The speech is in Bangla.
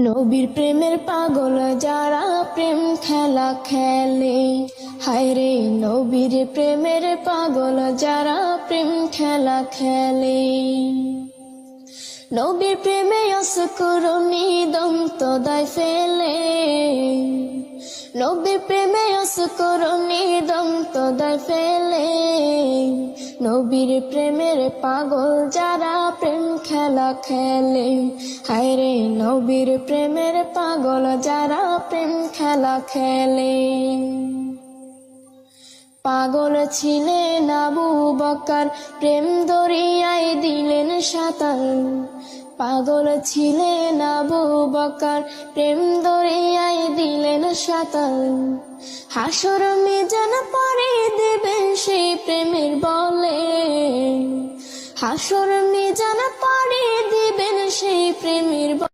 নবীর প্রেমের পাগল যারা প্রেম খেলা খেলে, হায়রে নবীর প্রেমের পাগল যারা প্রেম খেলা খেলে। নবীর প্রেমে অসকরণী দন্ত দায় ফেলে, নবীর প্রেমে অসকরণী দন্ত দায় ফেলে। নবীর প্রেমের পাগল যারা প্রেম খেলা খেলে, হায়রে নবীর প্রেমের পাগল যারা প্রেম খেলা খেলে। পাগল ছিলেন আবু বকর, প্রেম দরিয়ায় দিলেন সাঁতার। পাগল ছিলেন আবু বকর, প্রেম দরিয়ায় দিলেন সাঁতার। হাসর মিজান পাড়ি দিবেন সেই প্রেমের বলে, হাসর মিজান পাড়ি দিবেন সেই প্রেমের বলে।